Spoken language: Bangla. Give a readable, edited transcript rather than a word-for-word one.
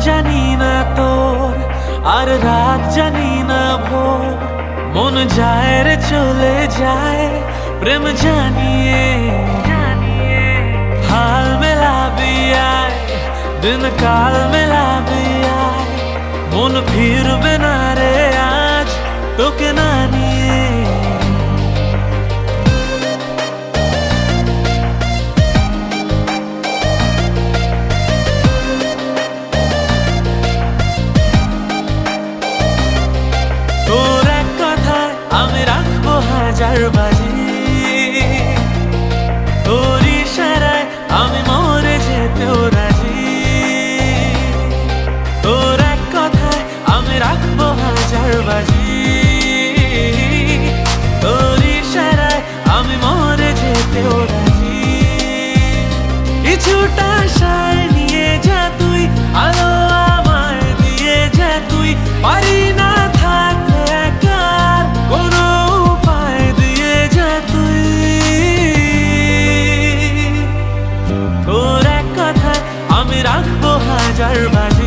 জানি না তোর, আর রাত জানি না ভোর, মন যায় রে চলে যায় প্রেম জানিয়ে। हाल मिला भी आए दिन काल मिला भी आए, मन फिर बिना रे आज तो के नानिए। তোর এক কথায় আমি রাখবো হাজার বাজি, তোর ইশারায় আমি মরে যেতেও রাজি। তোর এক কথায় আমি রাখবো হাজার বাজি, তোর ইশারায় আমি মরে যেতেও রাজি। কিছুটা আশায় নিয়ে যা তুই, আলো আমায় দিয়ে যা তুই, পারি না থাকতে একার কোনো উপায় দিয়ে যা তুই। তোর এক কথায় আমি রাখবো হাজার বাজি।